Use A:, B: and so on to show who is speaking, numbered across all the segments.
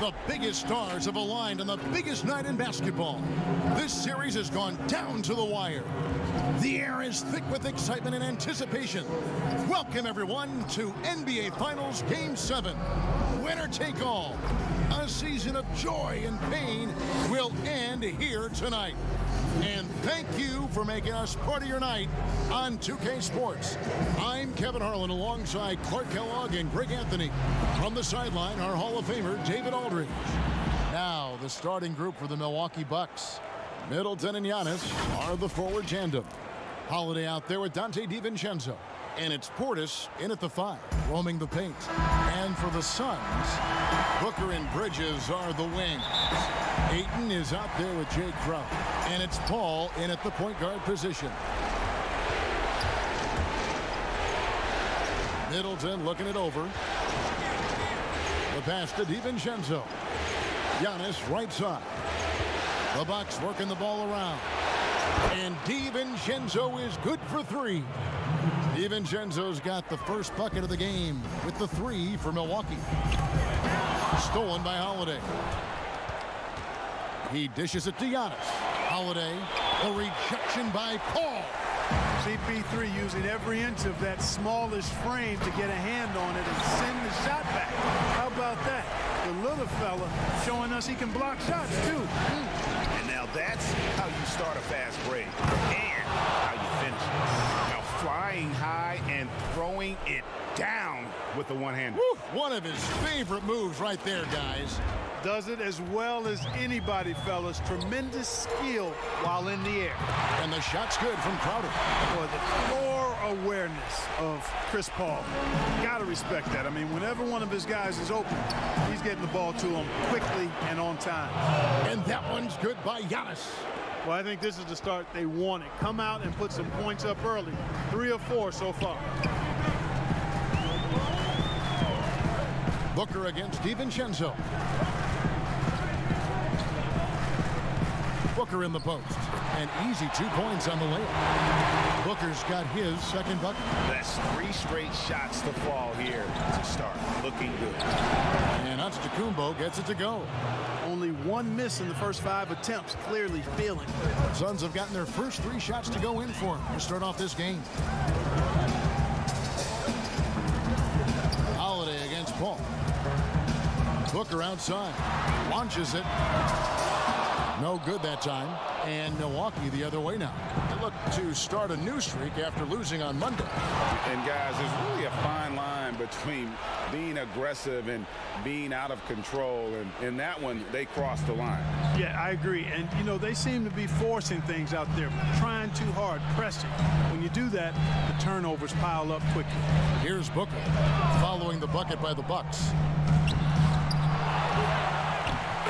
A: The biggest stars have aligned on the biggest night in basketball. This series has gone down to the wire. The air is thick with excitement and anticipation. Welcome, everyone, to NBA Finals Game 7. Winner take all. A season of joy and pain will end here tonight. And thank you for making us part of your night on 2K Sports. I'm Kevin Harlan alongside Clark Kellogg and Greg Anthony. From the sideline, our Hall of Famer, David Aldridge. Now, the starting group for the Milwaukee Bucks. Middleton and Giannis are the forward tandem. Holiday out there with Dante DiVincenzo. And it's Portis in at the 5, roaming the paint. And for the Suns, Booker and Bridges are the wings. Ayton is out there with Jay Crowder. And it's Paul in at the point guard position. Middleton looking it over. The pass to DiVincenzo. Giannis right side. The Bucks working the ball around. And DiVincenzo is good for 3. DiVincenzo's got the first bucket of the game with the 3 for Milwaukee. Stolen by Holiday. He dishes it to Giannis. Holiday, a rejection by Paul.
B: CP3 using every inch of that smallish frame to get a hand on it and send the shot back. How about that? The little fella showing us he can block shots too.
C: And now that's how you start a fast break and how you finish it. Now flying high and throwing it down with the one-hander.
A: One of his favorite moves right there, guys.
B: Does it as well as anybody, fellas. Tremendous skill while in the air.
A: And the shot's good from Crowder.
B: Boy, the floor awareness of Chris Paul. Got to respect that. I mean, whenever one of his guys is open, he's getting the ball to him quickly and on time.
A: And that one's good by Giannis.
B: Well, I think this is the start they wanted. Come out and put some points up early. 3 or 4 so far.
A: Booker against DiVincenzo. Booker in the post. And easy 2 points on the layup. Booker's got his second bucket.
C: That's 3 straight shots to fall here to start. Looking good.
A: And Antetokounmpo gets it to go.
B: Only 1 miss in the first 5 attempts. Clearly feeling.
A: Suns have gotten their first 3 shots to go in for him to start off this game. Holiday against Paul. Booker outside. Launches it. No good that time. And Milwaukee the other way now. They look to start a new streak after losing on Monday.
C: And guys, there's really a fine line between being aggressive and being out of control. And in that one, they crossed the line.
B: Yeah, I agree. And, you know, they seem to be forcing things out there, trying too hard, pressing. When you do that, the turnovers pile up quickly.
A: Here's Booker following the bucket by the Bucks.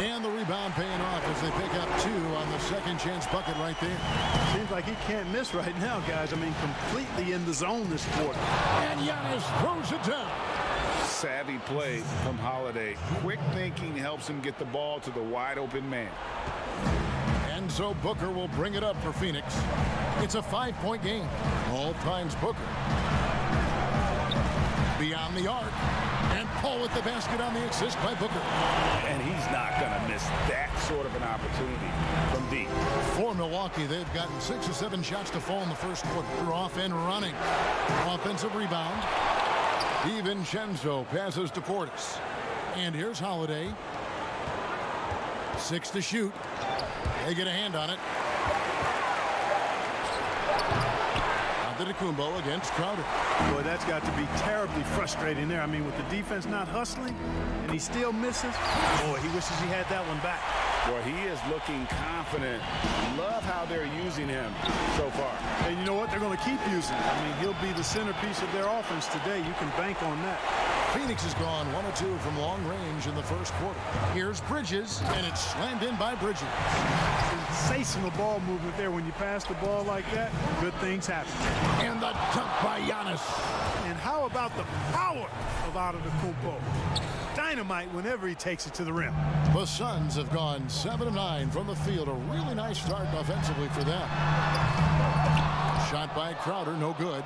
A: And the rebound paying off as they pick up 2 on the second chance bucket right there.
B: Seems like he can't miss right now, guys. I mean, completely in the zone this quarter.
A: And Giannis throws it down.
C: Savvy play from Holiday. Quick thinking helps him get the ball to the wide open man.
A: And so Booker will bring it up for Phoenix. It's a 5-point game. All times Booker. Beyond the arc. And Paul with the basket on the assist by Booker.
C: And he's not going to miss that sort of an opportunity from deep.
A: For Milwaukee, they've gotten 6 or 7 shots to fall in the first quarter. They're off and running. Offensive rebound. DiVincenzo passes to Portis. And here's Holiday. 6 to shoot. They get a hand on it. Antetokounmpo against Crowder.
B: Boy, that's got to be terribly frustrating there. I mean, with the defense not hustling and he still misses, boy, he wishes he had that one back.
C: Boy, he is looking confident. Love how they're using him so far.
B: And you know what? They're going to keep using him. I mean, he'll be the centerpiece of their offense today. You can bank on that.
A: Phoenix has gone 1 or 2 from long range in the first quarter. Here's Bridges, and it's slammed in by Bridges.
B: Sensational ball movement there. When you pass the ball like that, good things happen.
A: And the dunk by Giannis.
B: And how about the power of Antetokounmpo? Dynamite whenever he takes it to the rim.
A: The Suns have gone 7 of 9 from the field. A really nice start offensively for them. Shot by Crowder, no good.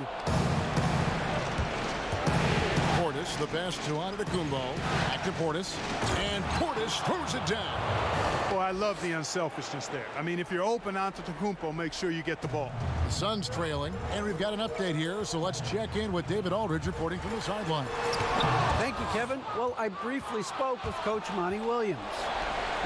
A: Portis, the pass to Antetokounmpo. Back to Portis. And Portis throws it down.
B: Boy, I love the unselfishness there. I mean, if you're open Antetokounmpo, make sure you get the ball.
A: The Suns trailing, and we've got an update here, so let's check in with David Aldridge reporting from the sideline.
D: Thank you, Kevin. Well, I briefly spoke with Coach Monty Williams.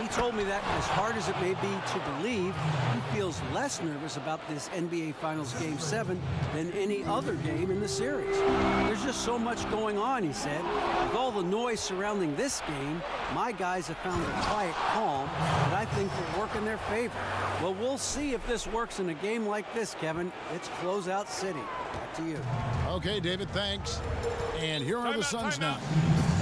D: He told me that as hard as it may be to believe, he feels less nervous about this NBA Finals Game 7 than any other game in the series. There's just so much going on, he said. With all the noise surrounding this game, my guys have found a quiet calm that I think will work in their favor. Well, we'll see if this works in a game like this, Kevin. It's closeout city. Back to you.
A: Okay, David, thanks. And here are the Suns now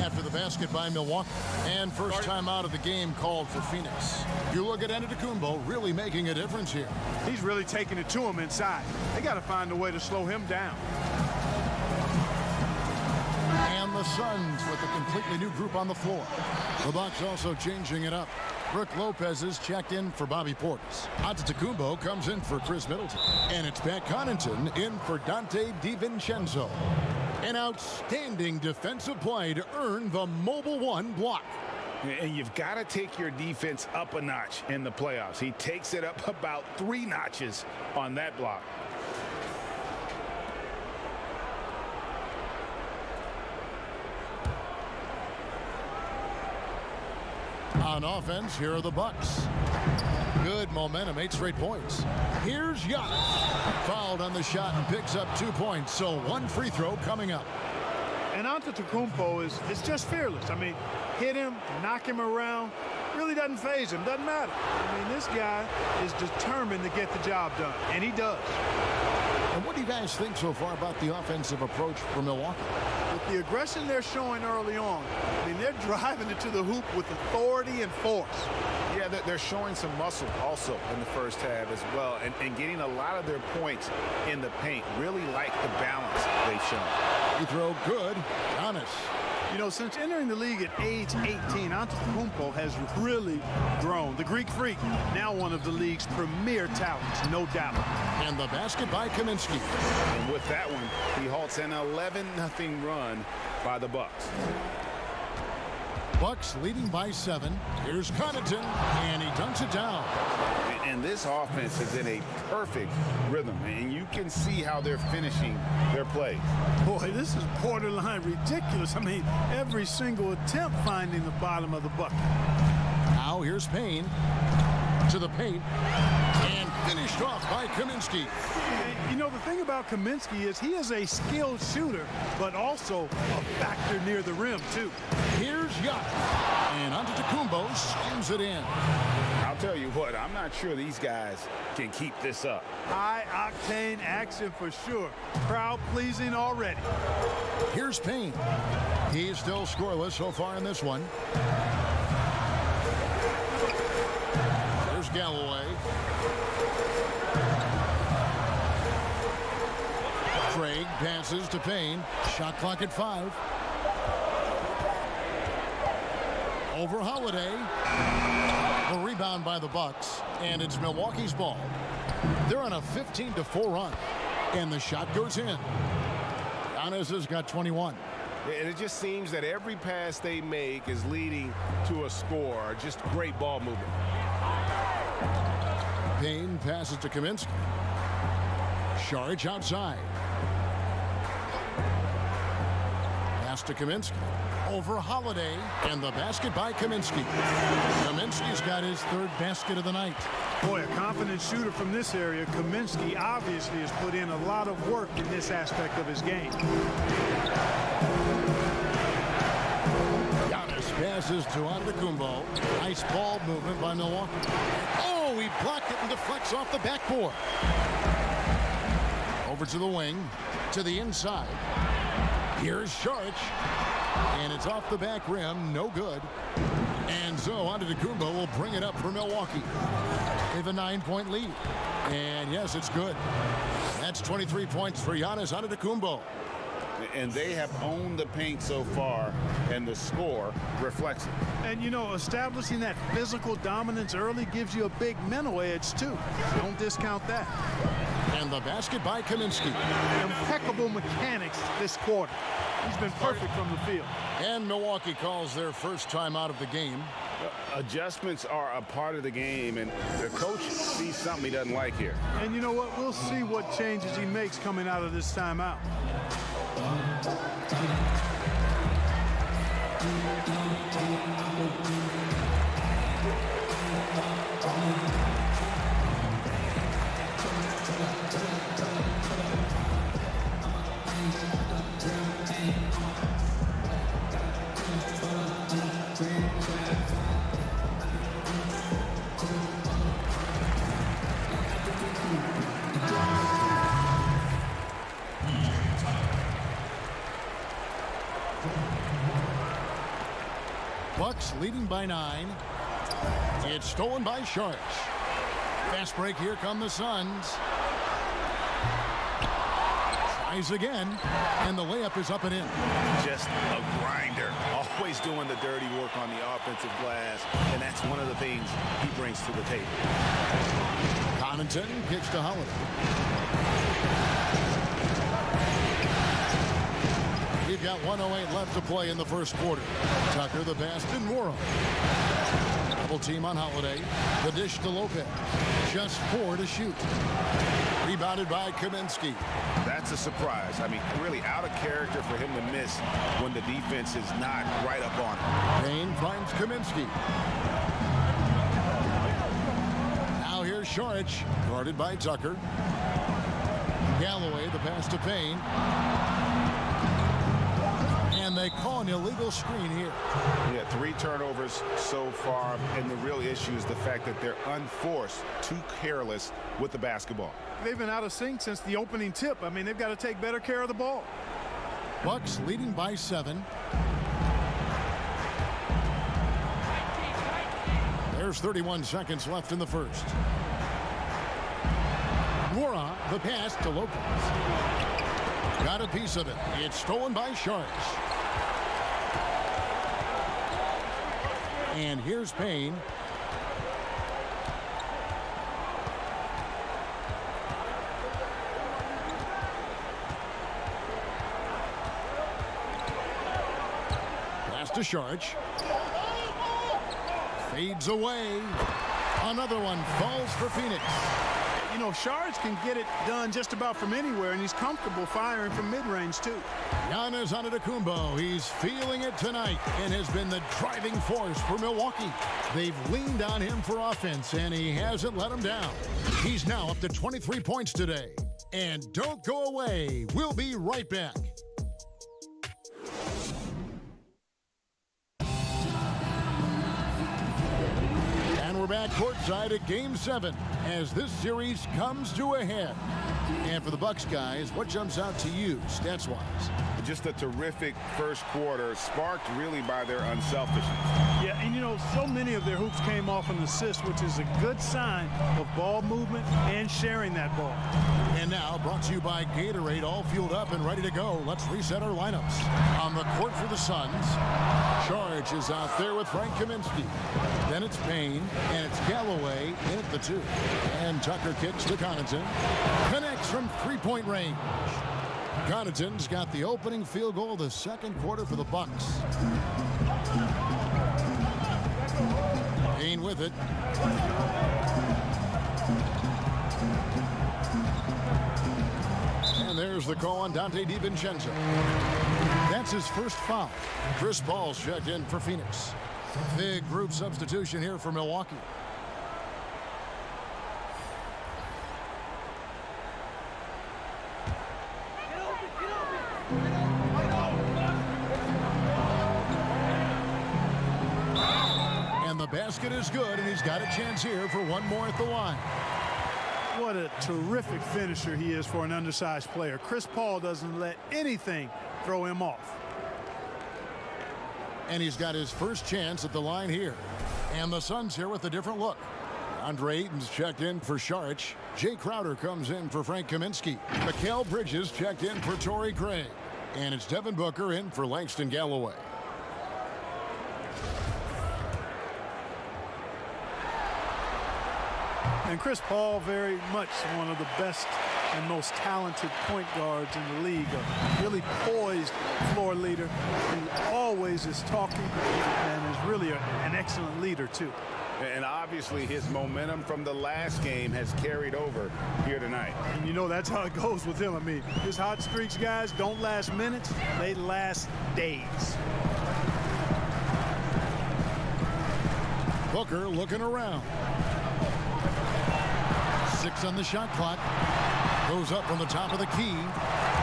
A: after the basket by Milwaukee. And first time out of the game called for Phoenix. You look at Antetokounmpo really making a difference here.
B: He's really taking it to him inside. They got to find a way to slow him down.
A: And the Suns with a completely new group on the floor. The Bucks also changing it up. Brook Lopez is checked in for Bobby Portis. Antetokounmpo comes in for Chris Middleton. And it's Pat Connaughton in for Dante DiVincenzo. An outstanding defensive play to earn the Mobile One block.
C: And you've got to take your defense up a notch in the playoffs. He takes it up about 3 notches on that block.
A: On offense, here are the Bucks. Good momentum, 8 straight points. Here's Giannis. Fouled on the shot and picks up 2 points, so 1 free throw coming up.
B: And Antetokounmpo is just fearless. I mean, hit him, knock him around, really doesn't faze him, doesn't matter. I mean, this guy is determined to get the job done, and he does.
A: And what do you guys think so far about the offensive approach for Milwaukee?
B: With the aggression they're showing early on, I mean, they're driving it to the hoop with authority and force.
C: Yeah, they're showing some muscle also in the first half as well, and getting a lot of their points in the paint. Really like the balance they've shown.
A: You throw good. Giannis.
B: You know, since entering the league at age 18, Antetokounmpo has really grown. The Greek Freak, now one of the league's premier talents, no doubt.
A: And the basket by Kaminsky.
C: And with that one, he halts an 11-0 run by the Bucks.
A: Bucks leading by 7. Here's Connaughton, and he dunks it down.
C: And this offense is in a perfect rhythm, and you can see how they're finishing their play.
B: Boy, this is borderline ridiculous. I mean, every single attempt finding the bottom of the bucket.
A: Now here's Payne to the paint, and finished off by Kaminsky.
B: And, you know, the thing about Kaminsky is he is a skilled shooter, but also a factor near the rim, too.
A: Here's Giannis, and Antetokounmpo slams it in.
C: I'll tell you what, I'm not sure these guys can keep this up.
B: High-octane action for sure. Crowd-pleasing already.
A: Here's Payne. He's still scoreless so far in this one. There's Galloway. Craig passes to Payne. Shot clock at 5. Over Holiday. The rebound by the Bucks, and it's Milwaukee's ball. They're on a 15-4 run, and the shot goes in. Giannis has got 21.
E: And it just seems that every pass they make is leading to a score. Just great ball movement.
A: Payne passes to Kaminsky. Saric outside. Pass to Kaminsky. Over Holiday, and the basket by Kaminsky. Kaminsky's got his 3rd basket of the night.
B: Boy, a confident shooter from this area. Kaminsky obviously has put in a lot of work in this aspect of his game.
A: Giannis passes to Antetokounmpo. Nice ball movement by Milwaukee. Oh, he blocked it and deflects off the backboard. Over to the wing, to the inside. Here's Saric. And it's off the back rim, no good. And so Antetokounmpo will bring it up for Milwaukee. They have a 9-point lead. And yes, it's good. That's 23 points for Giannis Antetokounmpo.
C: And they have owned the paint so far, and the score reflects it.
B: And, you know, establishing that physical dominance early gives you a big mental edge, too. Don't discount that.
A: And the basket by Kaminsky.
B: Impeccable mechanics this quarter. He's been perfect from the field.
A: And Milwaukee calls their first time out of the game.
C: Adjustments are a part of the game, and the coach sees something he doesn't like here.
B: And you know what? We'll see what changes he makes coming out of this timeout.
A: Bucks leading by 9. It's stolen by Sharks. Fast break, here come the Suns. Tries again, and the layup is up and in.
C: Just a grinder, always doing the dirty work on the offensive glass, and that's one of the things he brings to the table.
A: Connaughton kicks to Holiday. We've got 1:08 left to play in the first quarter. Tucker the pass to Nwora. Double team on Holiday. The dish to Lopez. Just 4 to shoot. Rebounded by Kaminsky.
C: That's a surprise. I mean, really out of character for him to miss when the defense is not right up on him.
A: Payne finds Kaminsky. Now here's Saric, guarded by Tucker. Galloway, the pass to Payne. And they call an illegal screen here.
C: Yeah, 3 turnovers so far, and the real issue is the fact that they're unforced, too careless with the basketball.
B: They've been out of sync since the opening tip. I mean, they've got to take better care of the ball.
A: Bucks leading by 7. There's 31 seconds left in the first. Nwora, the pass to Lopez. Got a piece of it. It's stolen by Sharks. And here's Payne. Pass to Saric. Fades away. Another one falls for Phoenix.
B: You know, Saric can get it done just about from anywhere, and he's comfortable firing from mid-range, too.
A: Giannis Antetokounmpo, he's feeling it tonight and has been the driving force for Milwaukee. They've leaned on him for offense, and he hasn't let them down. He's now up to 23 points today. And don't go away. We'll be right back. We're back courtside at Game 7 as this series comes to a head. And for the Bucks guys, what jumps out to you stats-wise?
C: Just a terrific first quarter, sparked really by their unselfishness.
B: Yeah, and you know, so many of their hoops came off an assist, which is a good sign of ball movement and sharing that ball.
A: And now, brought to you by Gatorade, all fueled up and ready to go. Let's reset our lineups. On the court for the Suns, Saric is out there with Frank Kaminsky. Then it's Payne, and it's Galloway in at the 2. And Tucker kicks to Connaughton. Connects from three-point range. Connaughton's got the opening field goal of the second quarter for the Bucks. Payne with it. And there's the call on Dante DiVincenzo. That's his first foul. Chris Paul's checked in for Phoenix. Big group substitution here for Milwaukee. And the basket is good, and he's got a chance here for one more at the line.
B: What a terrific finisher he is for an undersized player. Chris Paul doesn't let anything throw him off.
A: And he's got his first chance at the line here. And the Suns here with a different look. Andre Ayton's checked in for Saric. Jay Crowder comes in for Frank Kaminsky. Mikal Bridges checked in for Torrey Craig. And it's Devin Booker in for Langston Galloway.
B: And Chris Paul, very much one of the best and most talented point guards in the league. A really poised floor leader who always is talking and is really an excellent leader, too.
C: And obviously his momentum from the last game has carried over here tonight.
B: And you know that's how it goes with him. I mean, his hot streaks, guys, don't last minutes. They last days.
A: Booker looking around. 6 on the shot clock. Goes up from the top of the key.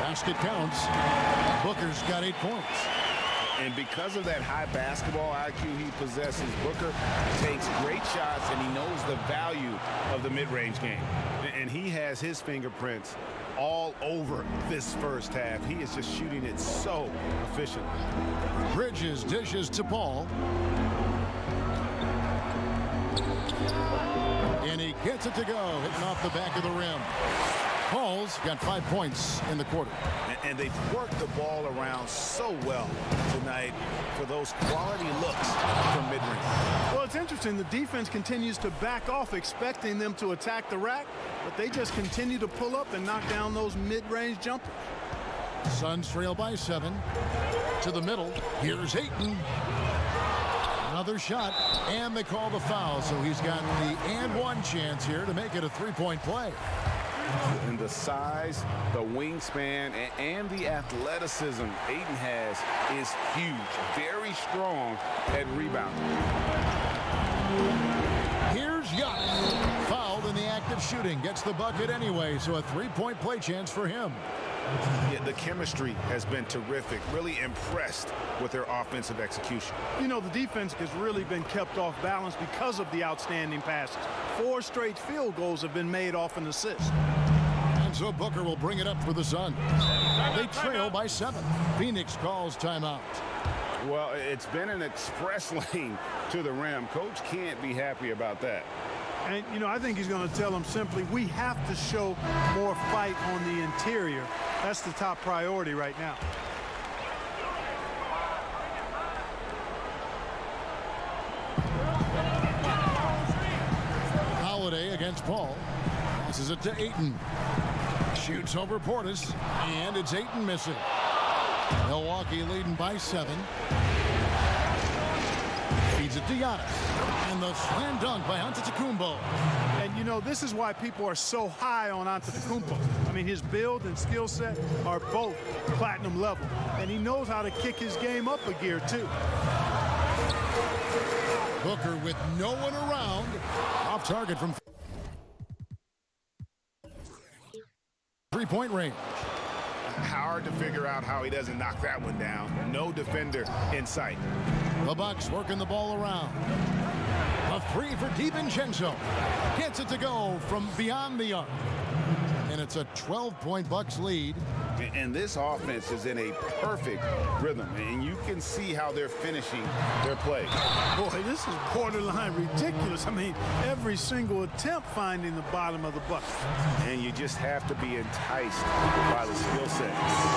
A: Basket counts. Booker's got 8 points.
C: And because of that high basketball IQ he possesses, Booker takes great shots, and he knows the value of the mid-range game. And he has his fingerprints all over this first half. He is just shooting it so efficiently.
A: Bridges dishes to Paul. And he gets it to go, hitting off the back of the rim. Paul's got 5 points in the quarter.
C: And they've worked the ball around so well tonight for those quality looks from mid-range.
B: Well, it's interesting. The defense continues to back off, expecting them to attack the rack, but they just continue to pull up and knock down those mid-range jumpers.
A: Suns trail by 7. To the middle. Here's Ayton. Another shot, and they call the foul, so he's got the and one chance here to make it a 3-point play.
C: And the size, the wingspan, and the athleticism Ayton has is huge. Very strong at rebounding.
A: Here's Giannis. Fouled in the act of shooting. Gets the bucket anyway, so a 3-point play chance for him.
C: Yeah, the chemistry has been terrific. Really impressed with their offensive execution.
B: You know, the defense has really been kept off balance because of the outstanding passes. 4 straight field goals have been made off an assist.
A: And so Booker will bring it up for the Suns. They trail by 7. Phoenix calls timeout.
C: Well, it's been an express lane to the rim. Coach can't be happy about that.
B: And, you know, I think he's going to tell them simply, we have to show more fight on the interior. That's the top priority right now.
A: Holiday against Paul. Passes it to Ayton. Shoots over Portis, and it's Ayton missing. Milwaukee leading by 7. Feeds it to Giannis. And the slam dunk by Antetokounmpo.
B: And, you know, this is why people are so high on Antetokounmpo. I mean, his build and skill set are both platinum level. And he knows how to kick his game up a gear, too.
A: Booker with no one around. Off target from 3-point range.
C: Hard to figure out how he doesn't knock that one down. No defender in sight.
A: The Bucks working the ball around. A 3 for DiVincenzo. Gets it to go from beyond the arc. And it's a 12-point Bucks lead.
C: And this offense is in a perfect rhythm. And you can see how they're finishing their play.
B: Boy, this is borderline ridiculous. I mean, every single attempt finding the bottom of the bucket.
C: And you just have to be enticed by the skill set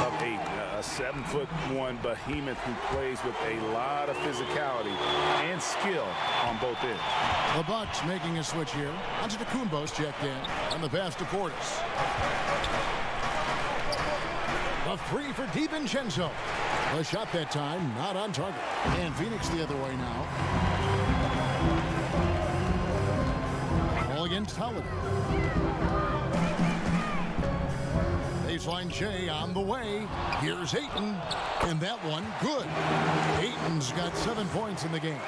C: of a 7'1" behemoth who plays with a lot of physicality and skill on both ends.
A: The Bucks making a switch here. Antetokounmpo's checked in. And the pass to Portis. A 3 for DiVincenzo. The shot that time not on target. And Phoenix the other way now. Ball against Holiday. Baseline J on the way. Here's Ayton. And that one good. Ayton's got 7 points in the game.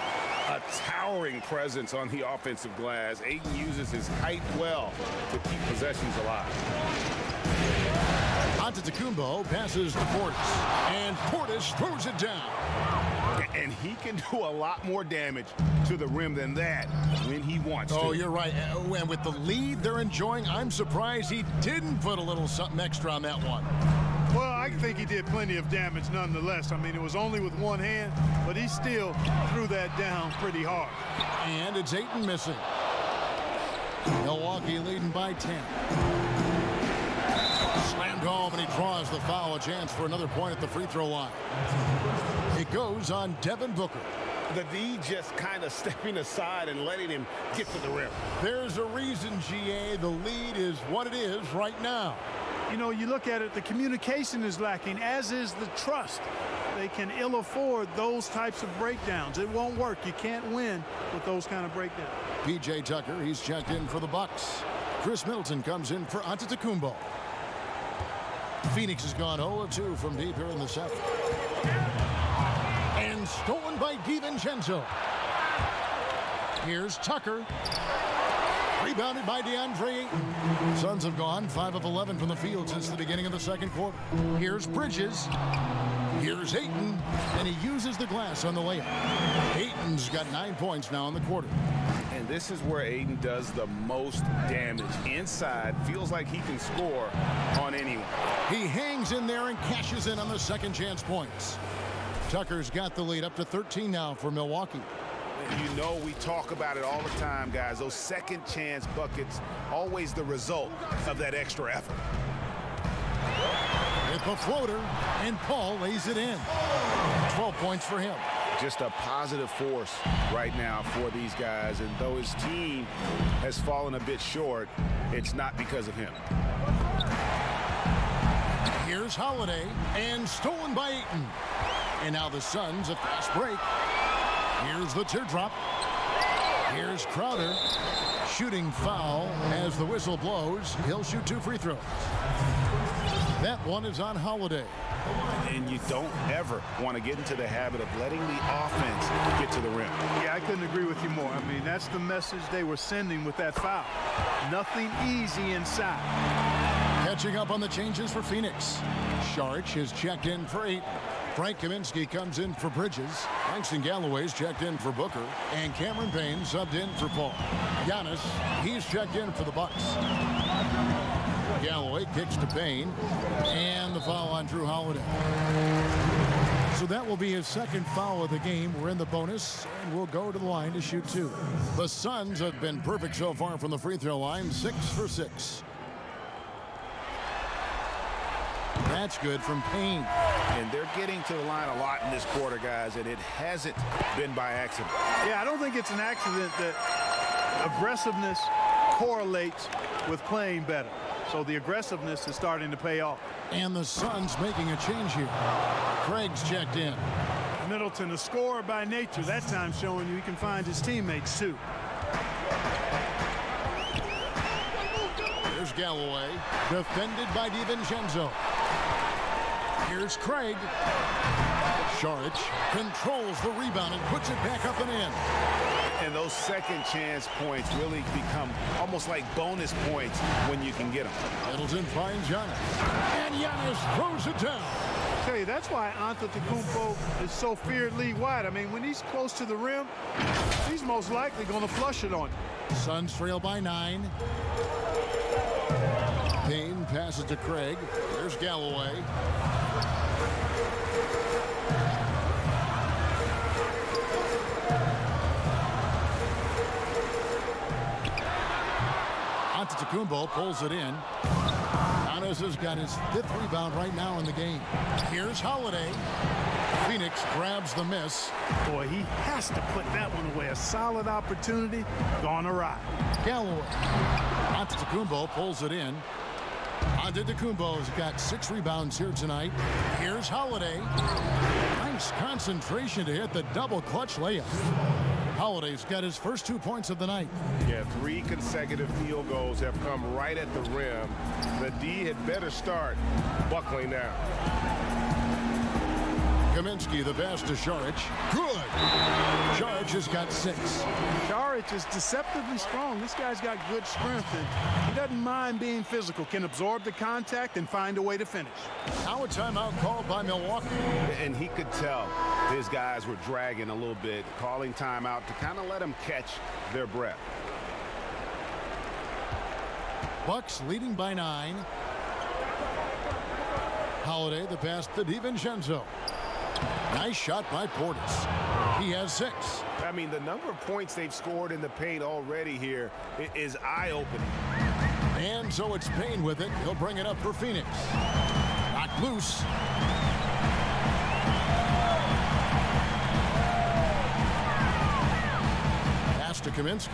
C: A towering presence on the offensive glass. Ayton uses his height well to keep possessions alive.
A: Antetokounmpo passes to Portis. And Portis throws it down.
C: And he can do a lot more damage to the rim than that when he wants to.
A: Oh, you're right. And with the lead they're enjoying, I'm surprised he didn't put a little something extra on that one.
B: Well, I think he did plenty of damage nonetheless. I mean, it was only with one hand, but he still threw that down pretty hard.
A: And it's Ayton missing. Milwaukee leading by 10. Slammed home, and he draws the foul. A chance for another point at the free throw line. It goes on Devin Booker.
E: The D just kind of stepping aside and letting him get to the rim.
A: There's a reason, GA, the lead is what it is right now.
B: You know, you look at it, the communication is lacking, as is the trust. They can ill afford those types of breakdowns. It won't work. You can't win with those kind of breakdowns.
A: P.J. Tucker, he's checked in for the Bucks. Chris Middleton comes in for Antetokounmpo. Phoenix has gone 0 of 2 from deep here in the seventh. And stolen by DiVincenzo. Here's Tucker. Rebounded by DeAndre Ayton. Suns have gone 5 of 11 from the field since the beginning of the second quarter. Here's Bridges. Here's Ayton, and he uses the glass on the layup. Ayton's got 9 points now in the quarter.
C: And this is where Ayton does the most damage. Inside, feels like he can score on anyone.
A: He hangs in there and cashes in on the second chance points. Tucker's got the lead up to 13 now for Milwaukee.
C: You know, we talk about it all the time, guys. Those second chance buckets, always the result of that extra effort.
A: With a floater, and Paul lays it in. 12 points for him.
C: Just a positive force right now for these guys. And though his team has fallen a bit short, it's not because of him.
A: Here's Holiday, and stolen by Ayton. And now the Suns, a fast break. Here's the teardrop. Here's Crowder. Shooting foul as the whistle blows. He'll shoot 2 free throws. That one is on Holiday.
C: And you don't ever want to get into the habit of letting the offense get to the rim.
B: Yeah, I couldn't agree with you more. I mean, that's the message they were sending with that foul. Nothing easy inside.
A: Catching up on the changes for Phoenix. Saric is checked in for 8. Frank Kaminsky comes in for Bridges. Langston Galloway's checked in for Booker. And Cameron Payne subbed in for Paul. Giannis, he's checked in for the Bucks. Galloway kicks to Payne. And the foul on Drew Holiday. So that will be his second foul of the game. We're in the bonus, and we'll go to the line to shoot 2. The Suns have been perfect so far from the free throw line, 6 for 6. That's good from Payne.
C: And they're getting to the line a lot in this quarter, guys, and it hasn't been by accident.
B: Yeah, I don't think it's an accident that aggressiveness correlates with playing better. So the aggressiveness is starting to pay off.
A: And the Suns making a change here. Craig's checked in.
B: Middleton, a scorer by nature, that time showing you he can find his teammates too.
A: Here's Galloway, defended by DiVincenzo. Here's Craig. Saric controls the rebound and puts it back up and in.
C: And those second chance points really become almost like bonus points when you can get them.
A: Middleton finds Giannis. And Giannis throws it down.
B: I tell you, that's why Antetokounmpo is so feared league wide. I mean, when he's close to the rim, he's most likely going to flush it on you.
A: Suns trail by 9. Payne passes to Craig. There's Galloway. Antetokounmpo pulls it in. Giannis has got his 5th rebound right now in the game. Here's Holiday. Phoenix grabs the miss.
B: Boy, he has to put that one away. A solid opportunity gone awry.
A: Galloway. Antetokounmpo pulls it in. Antetokounmpo's got 6 rebounds here tonight. Here's Holiday. Nice concentration to hit the double clutch layup. Holiday's got his first 2 points of the night.
E: Yeah, 3 consecutive field goals have come right at the rim. The D had better start buckling down.
A: Kaminsky, the pass to Saric. Good. Saric has got 6.
B: Saric is deceptively strong. This guy's got good strength, and he doesn't mind being physical, can absorb the contact and find a way to finish.
A: Now a timeout called by Milwaukee.
C: And he could tell his guys were dragging a little bit, calling timeout to kind of let them catch their breath.
A: Bucks leading by 9. Holiday, the pass to DiVincenzo. Nice shot by Portis. He has 6.
E: I mean, the number of points they've scored in the paint already here is eye-opening.
A: And so it's Payne with it. He'll bring it up for Phoenix. Knocked loose. to Kaminsky.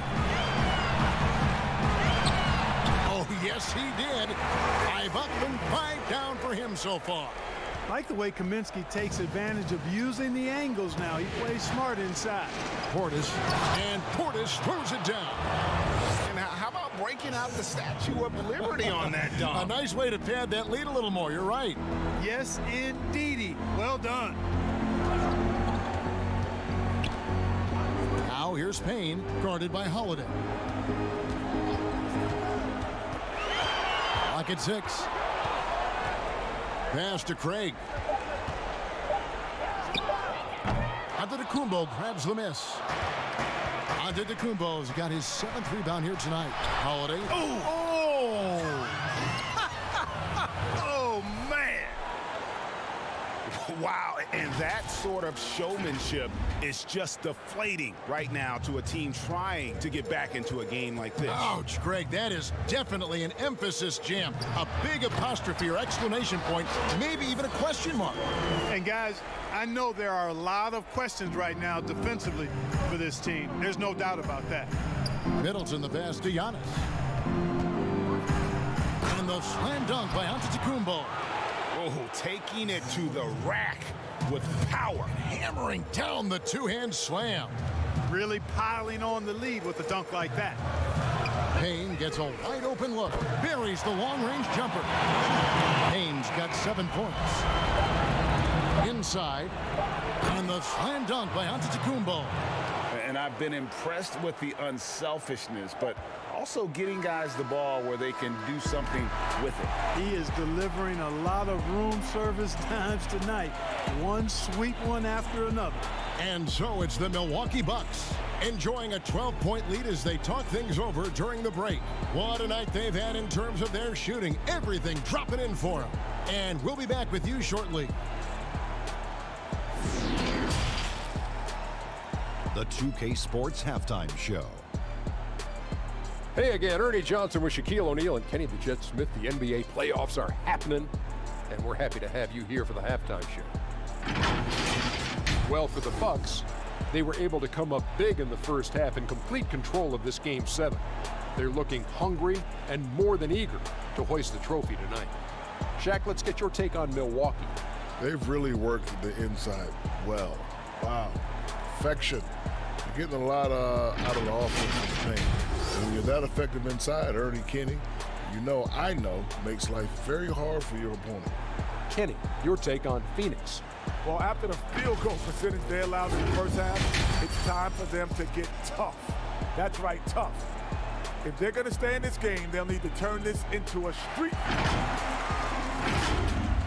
A: Oh, yes, he did. 5 up and 5 down for him so far.
B: I like the way Kaminsky takes advantage of using the angles now. He plays smart inside.
A: Portis, and Portis throws it down.
C: And how about breaking out the Statue of Liberty on that dunk?
A: A nice way to pad that lead a little more. You're right.
B: Yes, indeedy. Well done.
A: Now here's Payne, guarded by Holiday. Lock at 6. Pass to Craig. Antetokounmpo grabs the miss. Antetokounmpo's got his 7th rebound here tonight. Holiday.
C: Oh, man. Wow, and that sort of showmanship is just deflating right now to a team trying to get back into a game like this.
A: Ouch, Greg, that is definitely an emphasis jam. A big apostrophe or exclamation point, maybe even a question mark.
B: And guys, I know there are a lot of questions right now defensively for this team. There's no doubt about that.
A: Middleton the pass to Giannis. And the slam dunk by Antetokounmpo.
C: Oh, taking it to the rack with power.
A: Hammering down the two-hand slam.
B: Really piling on the lead with a dunk like that.
A: Payne gets a wide open look. Buries the long-range jumper. Payne's got 7 points. Inside. And the slam dunk by Antetokounmpo.
C: And I've been impressed with the unselfishness, but also getting guys the ball where they can do something with it.
B: He is delivering a lot of room service times tonight. One sweet one after another.
A: And so it's the Milwaukee Bucks enjoying a 12-point lead as they talk things over during the break. What a night they've had in terms of their shooting. Everything dropping in for them. And we'll be back with you shortly.
F: The 2K Sports Halftime Show.
G: Hey again, Ernie Johnson with Shaquille O'Neal and Kenny the Jet Smith. The NBA playoffs are happening, and we're happy to have you here for the halftime show. Well, for the Bucks, they were able to come up big in the first half in complete control of this Game 7. They're looking hungry and more than eager to hoist the trophy tonight. Shaq, let's get your take on Milwaukee.
H: They've really worked the inside well. Wow. Perfection. You're getting a lot out of the offense in the paint. And when you're that effective inside, Ernie, Kenny, I know, makes life very hard for your opponent.
G: Kenny, your take on Phoenix.
I: Well, after the field goal percentage they allowed in the first half, it's time for them to get tough. That's right, tough. If they're going to stay in this game, they'll need to turn this into a streak.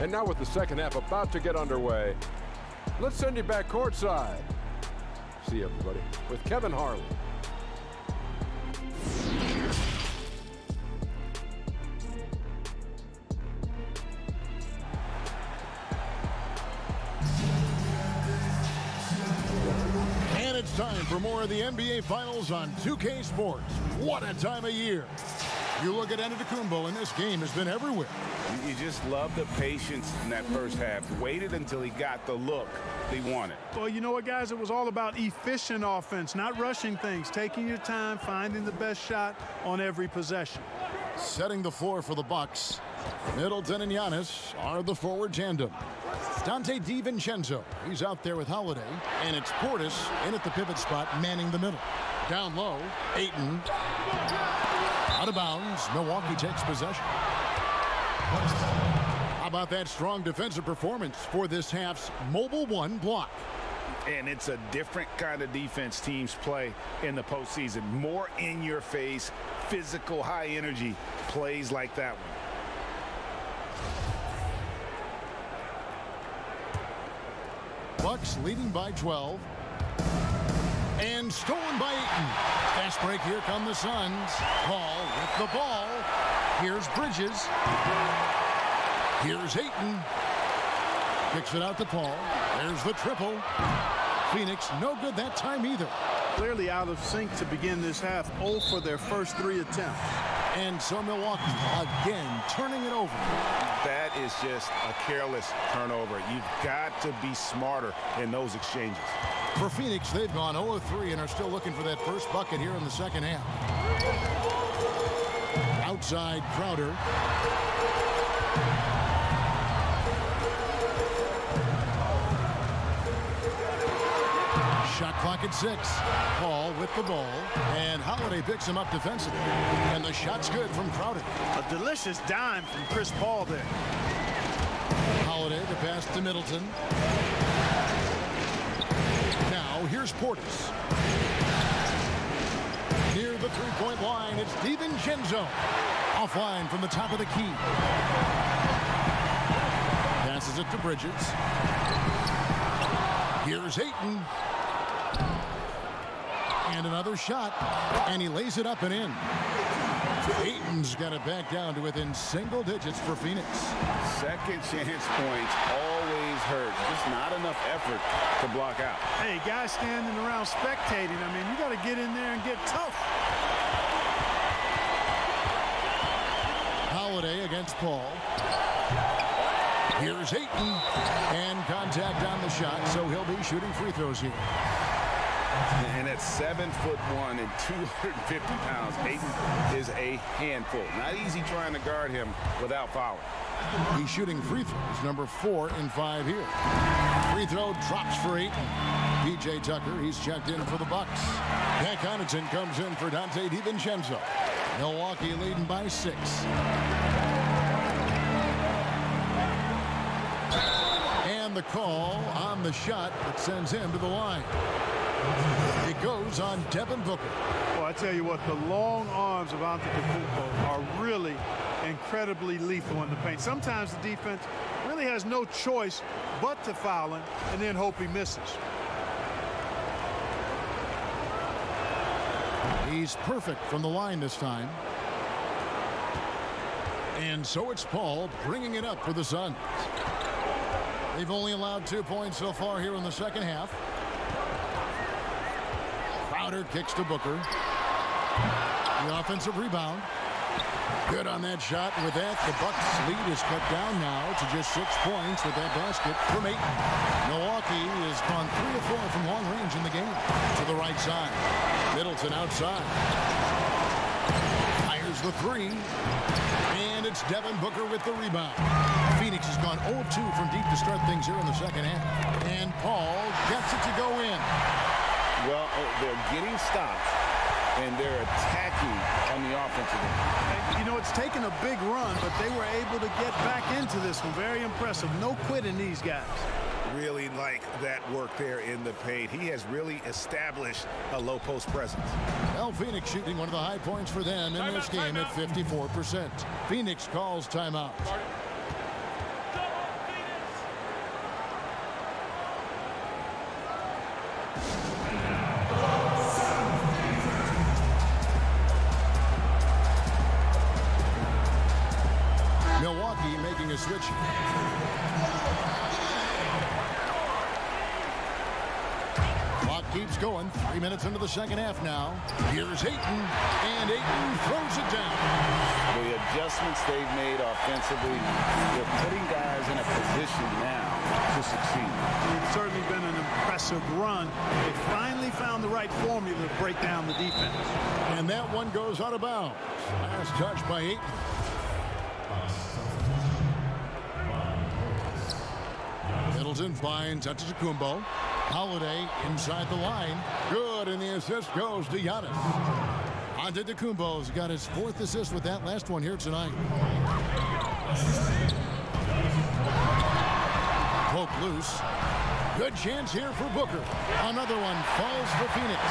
G: And now with the second half about to get underway, let's send you back courtside. See you, everybody, with Kevin Harlan.
A: And it's time for more of the NBA Finals on 2K Sports. What a time of year. You look at Antetokounmpo, and this game has been everywhere.
C: You just love the patience in that first half. Waited until he got the look they wanted.
B: Well, you know what, guys? It was all about efficient offense, not rushing things, taking your time, finding the best shot on every possession.
A: Setting the floor for the Bucks, Middleton and Giannis are the forward tandem. Dante DiVincenzo, he's out there with Holiday, and it's Portis in at the pivot spot, manning the middle. Down low, Ayton. Out of bounds, Milwaukee takes possession. How about that strong defensive performance for this half's Mobile One block?
C: And it's a different kind of defense teams play in the postseason. More in your face, physical, high energy plays like that one.
A: Bucks leading by 12. And stolen by Ayton. Fast break, here come the Suns. Paul with the ball. Here's Bridges. Here's Ayton. Kicks it out to Paul. There's the triple. Phoenix no good that time either.
B: Clearly out of sync to begin this half. 0 for their first 3 attempts.
A: And so Milwaukee again turning it over.
C: That is just a careless turnover. You've got to be smarter in those exchanges.
A: For Phoenix, they've gone 0-3 and are still looking for that first bucket here in the second half. Outside Crowder. Shot clock at 6. Paul with the ball, and Holiday picks him up defensively. And the shot's good from Crowder.
B: A delicious dime from Chris Paul there.
A: Holiday to pass to Middleton. Now here's Portis. Near the three-point line, it's DiVincenzo. Offline from the top of the key. Passes it to Bridges. Here's Ayton. And another shot, and he lays it up and in. Ayton's got it back down to within single digits for Phoenix.
C: Second chance points always hurt. Just not enough effort to block out.
B: Hey, guys standing around spectating. I mean, you got to get in there and get tough.
A: Holiday against Paul. Here's Ayton, and contact on the shot, so he'll be shooting free throws here.
C: And at 7'1" and 250 pounds, Ayton is a handful. Not easy trying to guard him without fouling.
A: He's shooting free throws, number 4 and 5 here. Free throw drops for Ayton. P.J. Tucker, he's checked in for the Bucks. Pat Connaughton comes in for Dante DiVincenzo. Milwaukee leading by 6. And the call on the shot that sends him to the line. It goes on Devin Booker.
B: Well, I tell you what, the long arms of Antetokounmpo are really incredibly lethal in the paint. Sometimes the defense really has no choice but to foul him and then hope he misses.
A: He's perfect from the line this time. And so it's Paul bringing it up for the Suns. They've only allowed 2 points so far here in the second half. Crowder kicks to Booker. The offensive rebound. Good on that shot. With that, the Bucks lead is cut down now to just 6 points with that basket from Ayton. Milwaukee has gone 3 of 4 from long range in the game. To the right side. Middleton outside. Fires the 3. And it's Devin Booker with the rebound. Phoenix has gone 0-2 from deep to start things here in the second half. And Paul gets it to go in.
C: Well, they're getting stopped, and they're attacking on the offensive end.
B: You know, it's taken a big run, but they were able to get back into this one. Very impressive. No quitting these guys.
C: Really like that work there in the paint. He has really established a low post presence.
A: Well, Phoenix shooting one of the high points for them in this game at 54%. Phoenix calls timeout. Milwaukee making a switch. Clock keeps going. 3 minutes into the second half now. Here's Ayton, and Ayton throws it down.
C: The adjustments they've made offensively, they're putting guys in a position now to succeed.
B: It's certainly been an impressive run. They finally found the right formula to break down the defense.
A: And that one goes out of bounds. Last touch by Ayton. Middleton finds Antetokounmpo. Holiday inside the line. Good, and the assist goes to Giannis. Antetokounmpo's got his 4th assist with that last one here tonight. Poke loose. Good chance here for Booker. Another one falls for Phoenix.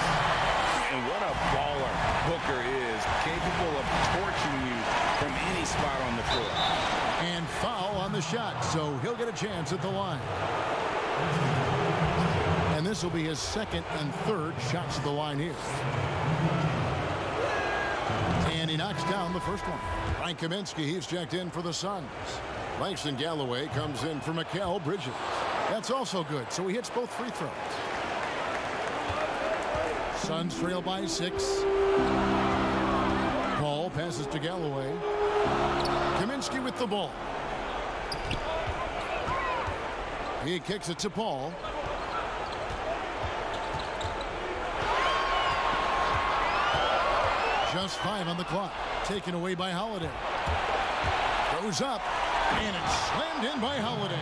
C: And what a baller Booker is, capable of torching you from any spot on the floor.
A: And foul on the shot, so he'll get a chance at the line. And this will be his 2nd and 3rd shots at the line here. And he knocks down the first one. Frank Kaminsky, he's checked in for the Suns. Langston Galloway comes in for Mikal Bridges. That's also good, so he hits both free throws. Suns trail by 6. Paul passes to Galloway. Kaminsky with the ball. He kicks it to Paul. Just 5 on the clock. Taken away by Holiday. Goes up, and it's slammed in by Holiday.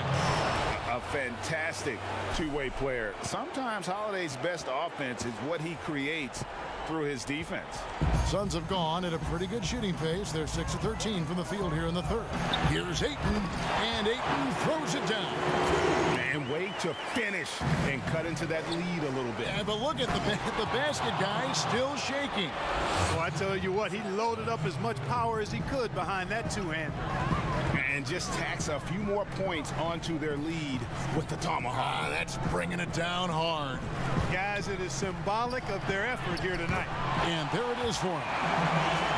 C: A fantastic two-way player. Sometimes Holiday's best offense is what he creates through his defense.
A: Suns have gone at a pretty good shooting pace. They're 6 of 13 from the field here in the third. Here's Ayton, and Ayton throws it down.
C: And way to finish and cut into that lead a little bit.
A: Yeah, but look at the basket guy still shaking.
B: Well, I tell you what, he loaded up as much power as he could behind that two-hander.
C: And just tacks a few more points onto their lead with the tomahawk.
A: That's bringing it down hard.
B: Guys, it is symbolic of their effort here tonight.
A: And there it is for him.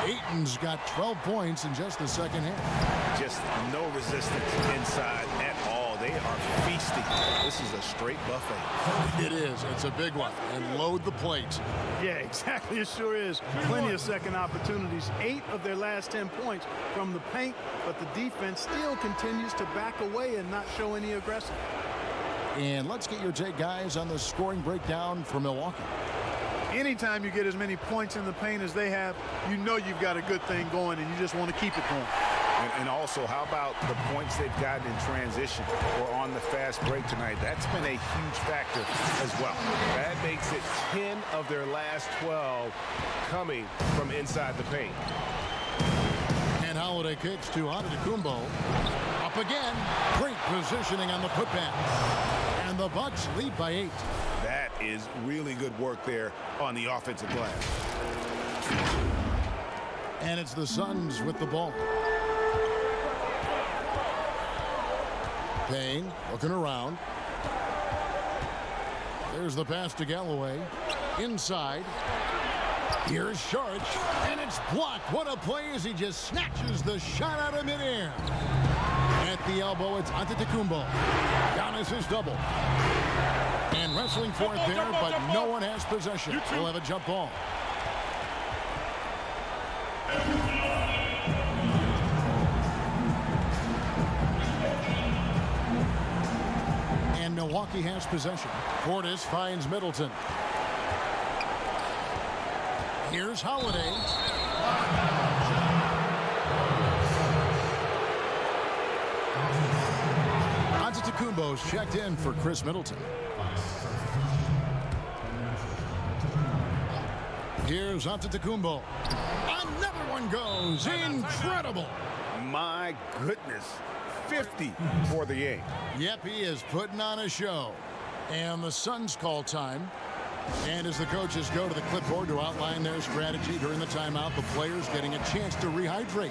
A: Ayton's got 12 points in just the second half.
C: Just no resistance inside at all. They are feasting. This is a straight buffet.
A: It is. It's a big one. And load the plate.
B: Yeah, exactly. It sure is. Plenty of second opportunities. 8 of their last 10 points from the paint, but the defense still continues to back away and not show any aggression.
A: And let's get your take, guys, on the scoring breakdown for Milwaukee.
B: Anytime you get as many points in the paint as they have, you know you've got a good thing going, and you just want to keep it going.
C: And also, how about the points they've gotten in transition or on the fast break tonight? That's been a huge factor as well.
E: That makes it 10 of their last 12 coming from inside the paint.
A: And Holiday kicks to Antetokounmpo. Up again. Great positioning on the putback. And the Bucks lead by 8.
C: That is really good work there on the offensive glass.
A: And it's the Suns with the ball. Payne looking around. There's the pass to Galloway. Inside. Here's Sharch, and it's blocked. What a play as he just snatches the shot out of midair. At the elbow, it's Antetokounmpo. Giannis' double. And wrestling for it there, but no one has possession. We'll have a jump ball. And Milwaukee has possession. Portis finds Middleton. Here's Holiday. Antetokounmpo's checked in for Chris Middleton. Here's Antetokounmpo. Another one goes. Incredible.
C: My goodness. 50 for the game.
A: Yep, he is putting on a show. And the Suns call time. And as the coaches go to the clipboard to outline their strategy during the timeout, the players getting a chance to rehydrate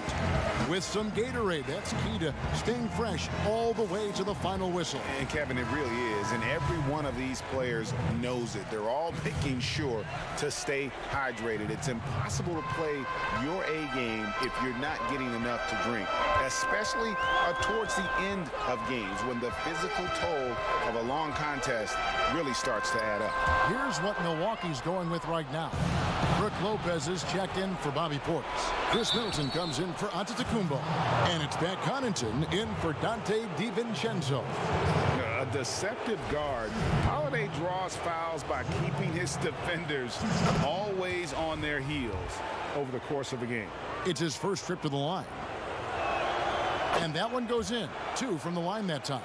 A: with some Gatorade. That's key to staying fresh all the way to the final whistle.
C: And Kevin, it really is. And every one of these players knows it. They're all making sure to stay hydrated. It's impossible to play your A game if you're not getting enough to drink, especially towards the end of games when the physical toll of a long contest really starts to add up.
A: Here's what Milwaukee's going with right now. Brook Lopez is checked in for Bobby Portis. Chris Middleton comes in for Antetokounmpo. And it's Pat Connaughton in for Dante DiVincenzo.
C: A deceptive guard. Holiday draws fouls by keeping his defenders always on their heels over the course of the game.
A: It's his first trip to the line. And that one goes in. 2 from the line that time.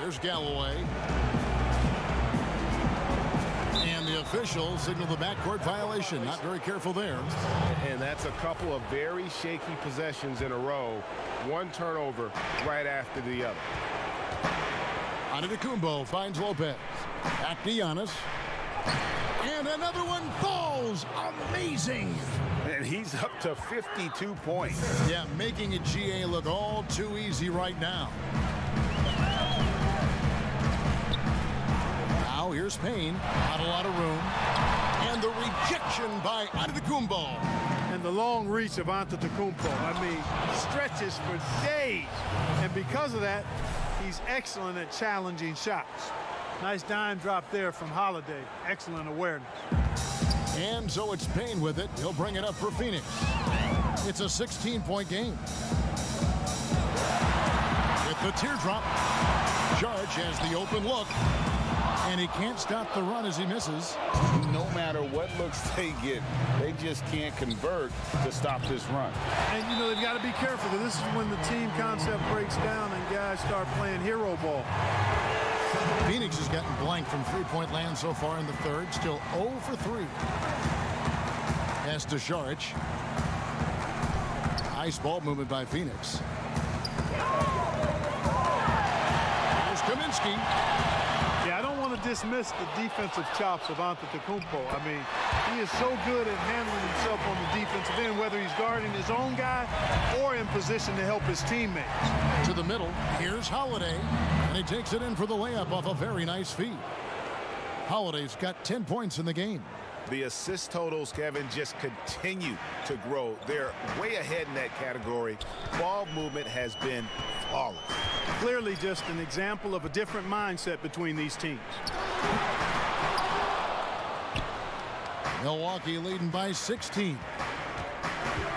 A: There's Galloway. And the official signaled the backcourt violation. Not very careful there.
E: And that's a couple of very shaky possessions in a row. One turnover right after the other.
A: Antetokounmpo finds Lopez. Back to Giannis. And another one falls. Amazing.
C: And he's up to 52 points.
A: Yeah, making it GA look all too easy right now. Now here's Payne. Not a lot of room. And the rejection by Antetokounmpo.
B: And the long reach of Antetokounmpo, I mean, stretches for days. And because of that, he's excellent at challenging shots. Nice dime drop there from Holiday. Excellent awareness.
A: And so it's Payne with it. He'll bring it up for Phoenix. It's a 16-point game. With the teardrop, Judge has the open look, and he can't stop the run as he misses.
C: No matter what looks they get, they just can't convert to stop this run.
B: And, you know, they've got to be careful, because this is when the team concept breaks down and guys start playing hero ball.
A: Phoenix has gotten blank from three-point land so far in the third. Still 0 for 3. Pass to Jaric. Nice ball movement by Phoenix. Here's Kaminsky.
B: Yeah, I don't want to dismiss the defensive chops of Antetokounmpo. I mean, he is so good at handling himself on the defensive end, whether he's guarding his own guy or in position to help his teammates.
A: To the middle, here's Holiday, and he takes it in for the layup off a very nice feed. Holiday's got 10 points in the game.
C: The assist totals, Kevin, just continue to grow. They're way ahead in that category. Ball movement has been flawless.
B: Clearly just an example of a different mindset between these teams.
A: Milwaukee leading by 16.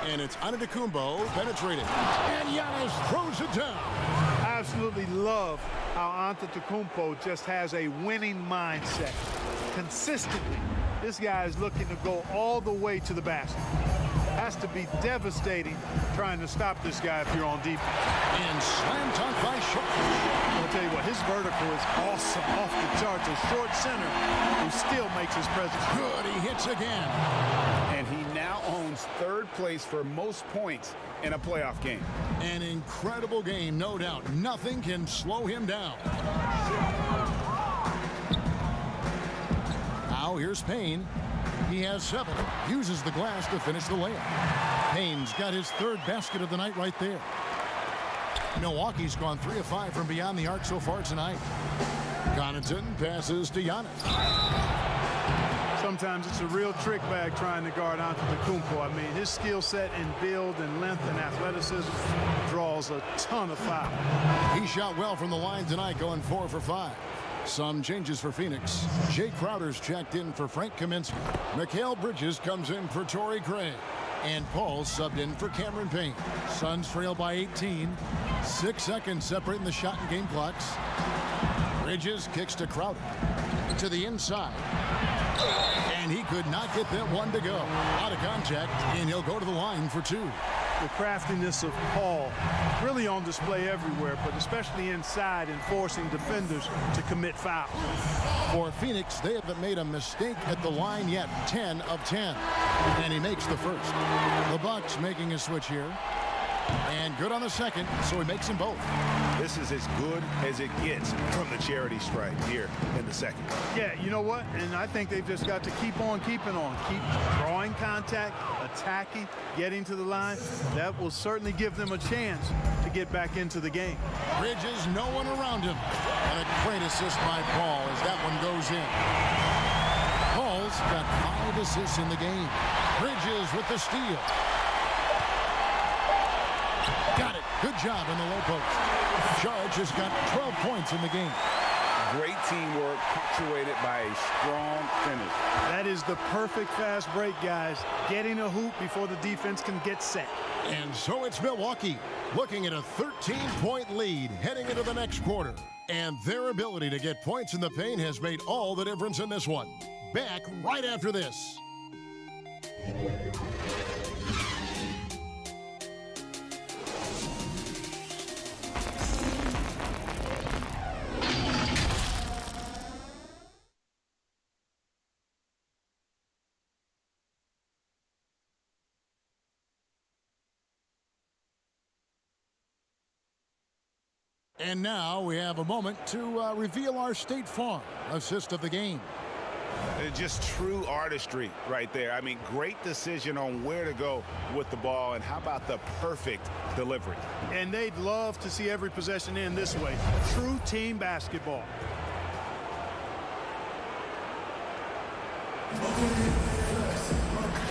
A: And it's Antetokounmpo penetrating. And Giannis throws it down.
B: I absolutely love how Antetokounmpo just has a winning mindset. Consistently, this guy is looking to go all the way to the basket. Has to be devastating trying to stop this guy if you're on defense.
A: And slam dunk by Short.
B: I'll tell you what, his vertical is awesome, off the charts. A short center who still makes his presence.
A: Good, he hits again.
C: And he now owns third place for most points in a playoff game.
A: An incredible game, no doubt. Nothing can slow him down. Now here's Payne. He has 7. Uses the glass to finish the layup. Payne's got his third basket of the night right there. Milwaukee's gone 3 of 5 from beyond the arc so far tonight. Connaughton passes to Giannis.
B: Sometimes it's a real trick bag trying to guard Antetokounmpo. I mean, his skill set in build and length and athleticism draws a ton of fouls.
A: He shot well from the line tonight, going 4 for 5. Some changes for Phoenix. Jay Crowder's checked in for Frank Kaminsky. Mikal Bridges comes in for Torrey Craig. And Paul subbed in for Cameron Payne. Suns trail by 18. 6 seconds separating the shot and game clocks. Bridges kicks to Crowder. To the inside. And he could not get that one to go. Out of contact, and he'll go to the line for 2.
B: The craftiness of Paul really on display everywhere, but especially inside and forcing defenders to commit fouls.
A: For Phoenix, they haven't made a mistake at the line yet. 10 of 10. And he makes the first. The Bucks making a switch here. And good on the second, so he makes them both.
C: This is as good as it gets from the charity stripe here in the second.
B: Yeah, you know what? And I think they've just got to keep on keeping on. Keep drawing contact, attacking, getting to the line. That will certainly give them a chance to get back into the game.
A: Bridges, no one around him. And a great assist by Paul as that one goes in. Paul's got 5 assists in the game. Bridges with the steal. Got it. Good job in the low post. Judge has got 12 points in the game.
C: Great teamwork punctuated by a strong finish.
B: That is the perfect fast break, guys. Getting a hoop before the defense can get set.
A: And so it's Milwaukee looking at a 13-point lead heading into the next quarter. And their ability to get points in the paint has made all the difference in this one. Back right after this. And now we have a moment to reveal our State Farm assist of the game.
C: Just true artistry right there. I mean, great decision on where to go with the ball, and how about the perfect delivery?
B: And they'd love to see every possession end this way. True team basketball.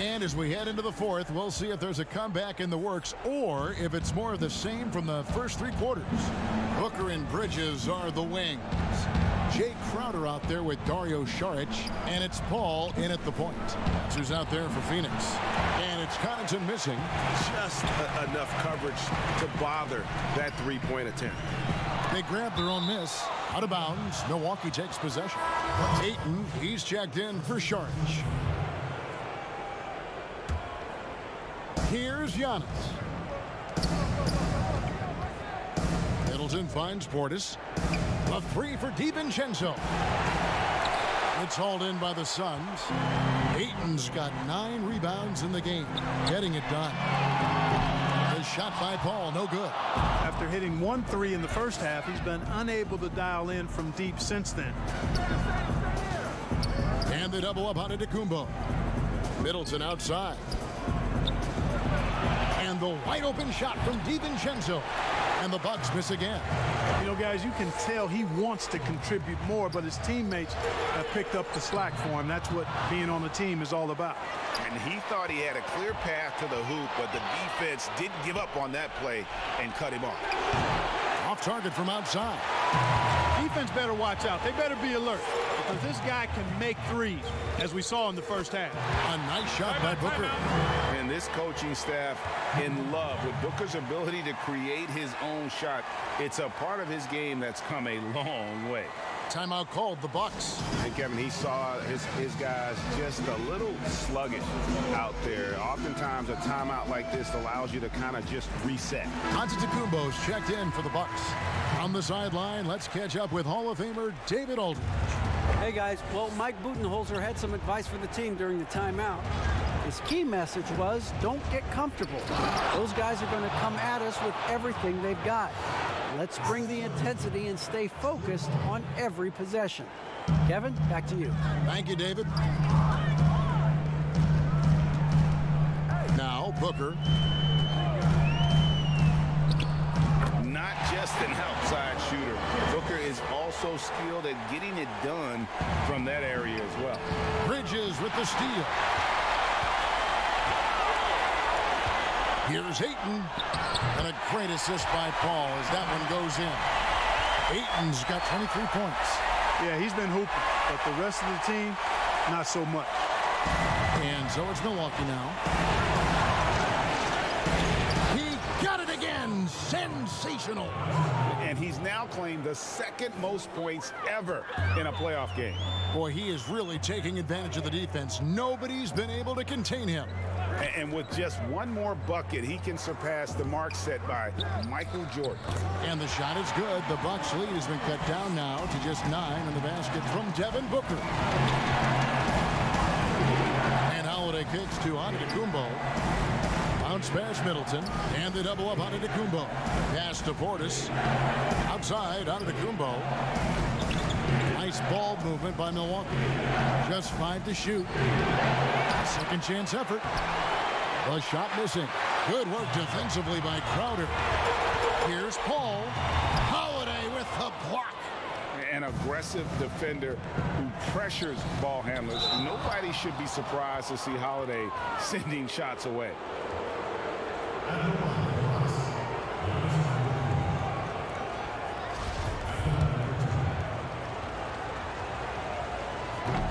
A: And as we head into the fourth, we'll see if there's a comeback in the works or if it's more of the same from the first 3 quarters. Booker and Bridges are the wings. Jay Crowder out there with Dario Saric, and it's Paul in at the point. That's who's out there for Phoenix. And it's Connaughton missing.
E: Just enough coverage to bother that three-point attempt.
A: They grab their own miss. Out of bounds. Milwaukee takes possession. Ayton, he's checked in for Saric. Here's Giannis. Middleton finds Portis. A three for DiVincenzo. It's hauled in by the Suns. Ayton's got 9 rebounds in the game, getting it done. The shot by Paul, no good.
B: After hitting 1 3 in the first half, he's been unable to dial in from deep since then.
A: And they double up on Antetokounmpo. Middleton outside. And the wide open shot from DiVincenzo. And the Bucks miss again.
B: You know, guys, you can tell he wants to contribute more, but his teammates have picked up the slack for him. That's what being on the team is all about.
C: And he thought he had a clear path to the hoop, but the defense didn't give up on that play and cut him off.
A: Off target from outside.
B: Defense better watch out. They better be alert because this guy can make threes, as we saw in the first half.
A: A nice shot by Booker.
C: And this coaching staff in love with Booker's ability to create his own shot. It's a part of his game that's come a long way.
A: Timeout called, the Bucks.
C: And Kevin, he saw his guys just a little sluggish out there. Oftentimes a timeout like this allows you to kind of just reset.
A: Antetokounmpo's checked in for the Bucks. On the sideline, let's catch up with Hall of Famer David Aldridge.
D: Hey guys, well, Mike Budenholzer had some advice for the team during the timeout. His key message was, don't get comfortable. Those guys are going to come at us with everything they've got. Let's bring the intensity and stay focused on every possession. Kevin, back to you.
A: Thank you, David. Now, Booker.
C: Not just an outside shooter. Booker is also skilled at getting it done from that area as well.
A: Bridges with the steal. Here's Ayton. And a great assist by Paul as that one goes in. Ayton's got 23 points.
B: Yeah, he's been hooping, but the rest of the team, not so much.
A: And so it's Milwaukee now. He got it again. Sensational.
C: And he's now claimed the second most points ever in a playoff game.
A: Boy, he is really taking advantage of the defense. Nobody's been able to contain him.
C: And with just one more bucket, he can surpass the mark set by Michael Jordan.
A: And the shot is good. The Bucks lead has been cut down now to just 9 in the basket from Devin Booker. And Holiday kicks to Antetokounmpo. Bounce pass Middleton. And they double up Antetokounmpo. Pass to Portis. Outside Antetokounmpo. Nice ball movement by Milwaukee. Just 5 to shoot. Second chance effort. The shot missing. Good work defensively by Crowder. Here's Paul. Holiday with the block.
C: An aggressive defender who pressures ball handlers. Nobody should be surprised to see Holiday sending shots away.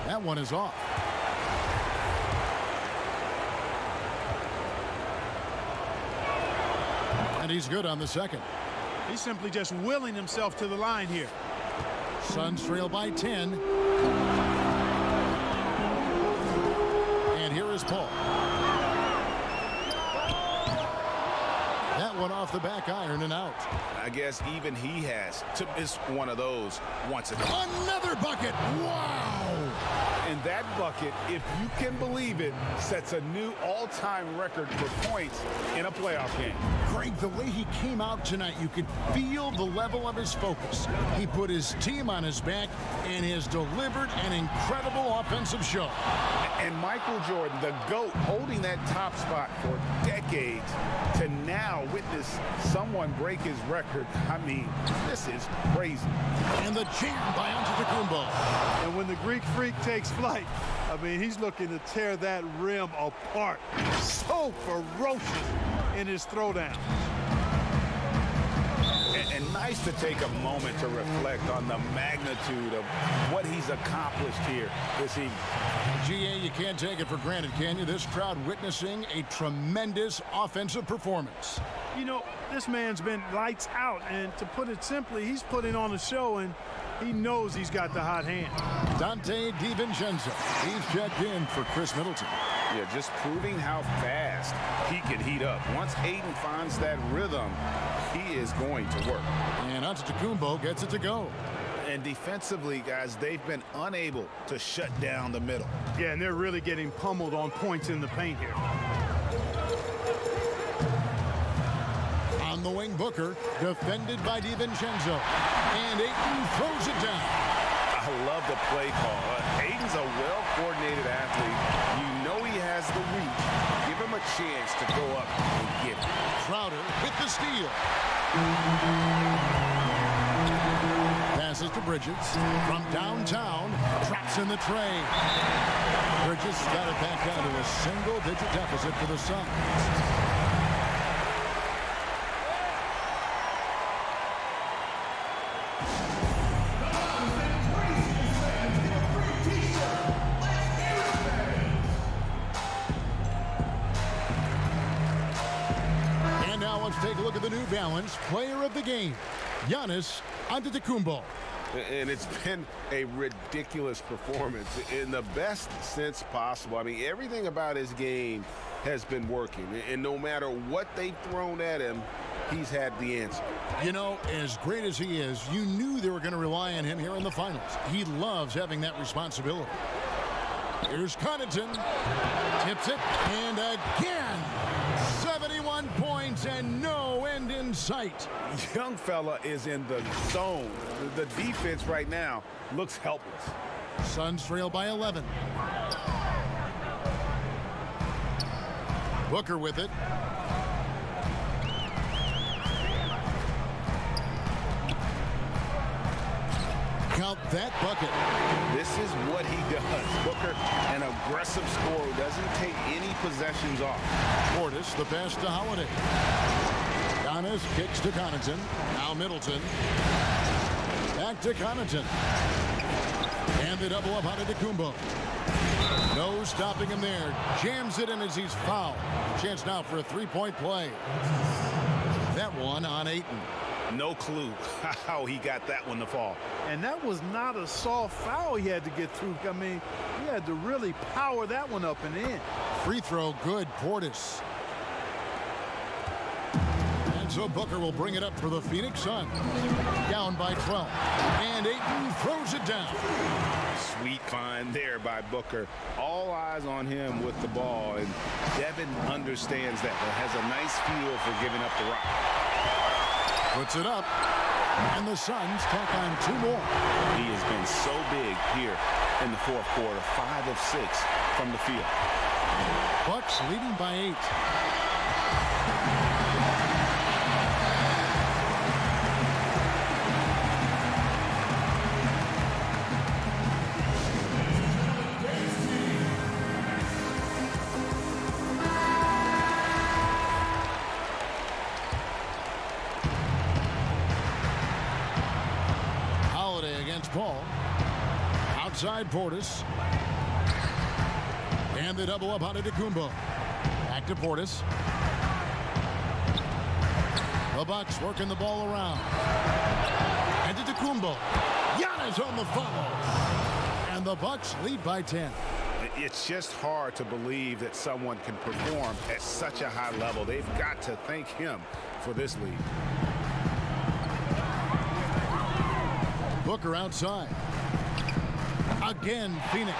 A: That one is off. And he's good on the second.
B: He's simply just willing himself to the line here.
A: Suns trail by 10. And here is Paul. That one off the back iron and out.
C: I guess even he has to miss one of those once a game.
A: Another bucket. Wow.
C: And that bucket, if you can believe it, sets a new all-time record for points in a playoff game.
A: Greg, the way he came out tonight, you could feel the level of his focus. He put his team on his back and has delivered an incredible offensive show.
C: And Michael Jordan, the GOAT, holding that top spot for decades, to now witness someone break his record. I mean, this is crazy.
A: And the jam by Antetokounmpo.
B: And when the Greek freak takes flight, I mean, he's looking to tear that rim apart. So ferocious in his throwdown.
C: And nice to take a moment to reflect on the magnitude of what he's accomplished here this evening.
A: GA, you can't take it for granted, can you? This crowd witnessing a tremendous offensive performance.
B: You know, this man's been lights out, and to put it simply, he's putting on a show, and he knows he's got the hot hand.
A: Dante DiVincenzo, he's checked in for Chris Middleton.
C: Yeah, just proving how fast he can heat up. Once Ayton finds that rhythm, he is going to work.
A: And Antetokounmpo gets it to go.
C: And defensively, guys, they've been unable to shut down the middle.
B: Yeah, and they're really getting pummeled on points in the paint here.
A: On the wing, Booker, defended by DiVincenzo. And Ayton throws it down.
C: I love the play call. Ayton's a well-coordinated athlete. You know he has the reach. Give him a chance to go up and get it.
A: Crowder with the steal. Passes to Bridges from downtown. Drops in the tray. Bridges got it back down to a single-digit deficit for the Suns. Take a look at the New Balance player of the game, Giannis Antetokounmpo.
E: And it's been a ridiculous performance in the best sense possible. I mean, everything about his game has been working. And no matter what they've thrown at him, he's had the answer.
A: You know, as great as he is, you knew they were going to rely on him here in the finals. He loves having that responsibility. Here's Connaughton. Tips it. And again. 71 points and no end in sight.
C: Young fella is in the zone. The defense right now looks helpless.
A: Suns trail by 11. Booker with it. Count that bucket.
C: This is what he does. Booker, an aggressive scorer, doesn't take any possessions off.
A: Portis, the pass to Holiday. Giannis kicks to Connaughton. Now Middleton. Back to Connaughton. And they double up Antetokounmpo. No stopping him there. Jams it in as he's fouled. Chance now for a three-point play. That one on Ayton.
C: No clue how he got that one to fall.
B: And that was not a soft foul he had to get through. I mean, he had to really power that one up and in.
A: Free throw good, Portis. And so Booker will bring it up for the Phoenix Suns. Down by 12. And Ayton throws it down.
C: Sweet find there by Booker. All eyes on him with the ball. And Devin understands that, but has a nice feel for giving up the rock.
A: Puts it up, and the Suns tack on two more.
C: He has been so big here in the fourth quarter, 5 of 6 from the field.
A: Bucks leading by 8. Paul. Outside Portis. And they double up Antetokounmpo. Back to Portis. The Bucks working the ball around. Antetokounmpo. Giannis on the follow. And the Bucks lead by 10.
C: It's just hard to believe that someone can perform at such a high level. They've got to thank him for this lead.
A: Booker outside. Again, Phoenix.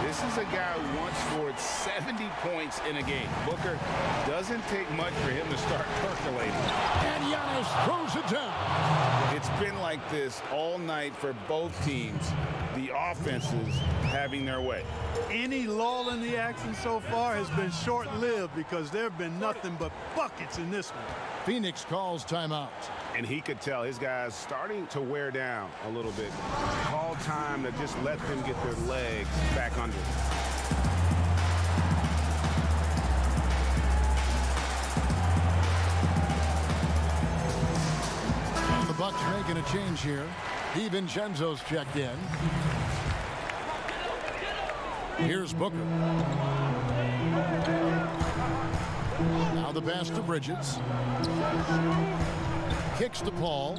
C: This is a guy who once scored 70 points in a game. Booker doesn't take much for him to start percolating.
A: And Giannis throws it down.
C: It's been like this all night for both teams. The offenses having their way.
B: Any lull in the action so far has been short-lived because there have been nothing but buckets in this one.
A: Phoenix calls timeout.
C: And he could tell his guys starting to wear down a little bit. Call time to just let them get their legs back under them.
A: making a change here. DiVincenzo's checked in. Here's Booker. Now the pass to Bridges. Kicks to Paul.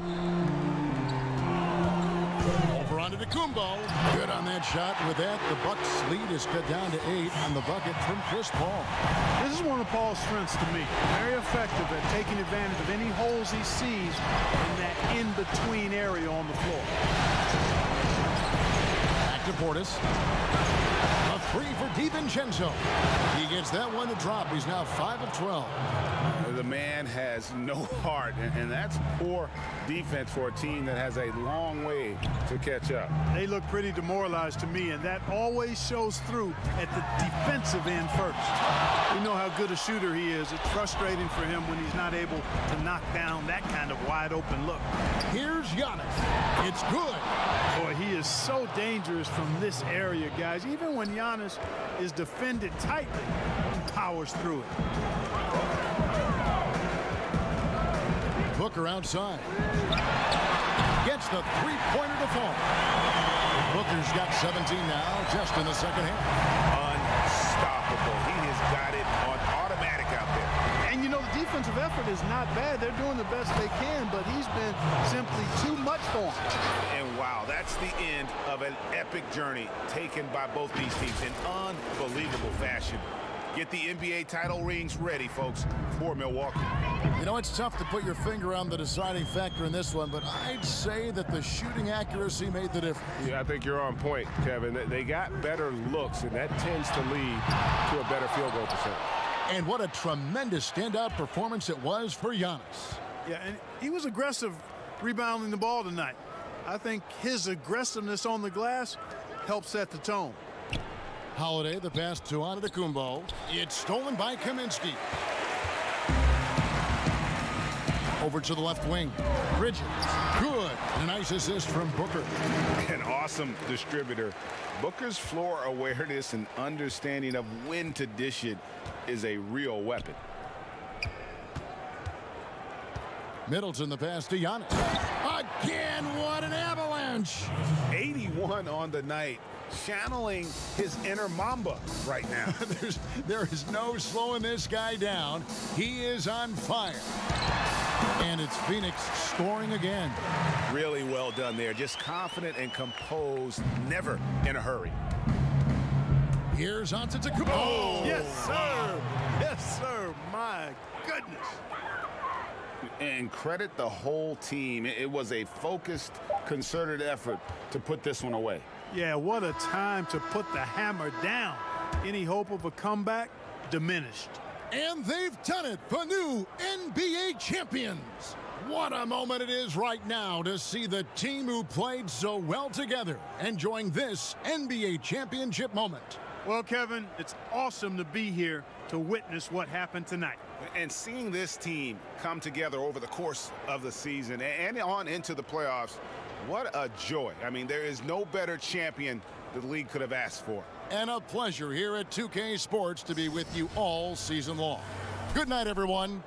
A: Over onto Kumbo. Good on that shot. With that, the Bucks lead is cut down to 8 on the bucket from Chris Paul.
B: This is one of Paul's strengths to me. Very effective at taking advantage of any holes he sees in that in-between area on the floor.
A: Back to Portis. A 3 for DiVincenzo. He gets that one to drop. He's now 5 of 12.
C: The man has no heart, and that's poor defense for a team that has a long way to catch up.
B: They look pretty demoralized to me, and that always shows through at the defensive end first. We know how good a shooter he is. It's frustrating for him when he's not able to knock down that kind of wide-open look.
A: Here's Giannis. It's good.
B: Boy, he is so dangerous from this area, guys. Even when Giannis is defended tightly, he powers through it.
A: Booker outside. Gets the three-pointer to fall. Booker's got 17 now, just in the second half.
C: Unstoppable. He has got it on automatic out there.
B: And, you know, the defensive effort is not bad. They're doing the best they can, but he's been simply too much for him.
C: And, wow, that's the end of an epic journey taken by both these teams in unbelievable fashion. Get the NBA title rings ready, folks, for Milwaukee.
A: You know, it's tough to put your finger on the deciding factor in this one, but I'd say that the shooting accuracy made the difference.
E: Yeah, I think you're on point, Kevin. They got better looks, and that tends to lead to a better field goal percentage.
A: And what a tremendous standout performance it was for Giannis.
B: Yeah, and he was aggressive rebounding the ball tonight. I think his aggressiveness on the glass helped set the tone.
A: Holiday, the pass to Antetokounmpo. It's stolen by Kaminsky. Over to the left wing. Bridges. Good. A nice assist from Booker.
C: An awesome distributor. Booker's floor awareness and understanding of when to dish it is a real weapon.
A: Middleton, the pass to Giannis. Again, what an avalanche.
C: 81 on the night. Channeling his inner Mamba right now.
A: There is no slowing this guy down. He is on fire. And it's Phoenix scoring again.
C: Really well done there. Just confident and composed, never in a hurry.
A: Here's Antetokounmpo.
B: Oh, yes, sir. Yes, sir. My goodness.
C: And credit the whole team. It was a focused, concerted effort to put this one away.
B: Yeah, what a time to put the hammer down. Any hope of a comeback diminished.
A: And they've done it, the new NBA champions. What a moment it is right now to see the team who played so well together enjoying this NBA championship moment.
B: Well, Kevin, it's awesome to be here to witness what happened tonight.
C: And seeing this team come together over the course of the season and on into the playoffs, what a joy. I mean, there is no better champion the league could have asked for.
A: And a pleasure here at 2K Sports to be with you all season long. Good night, everyone.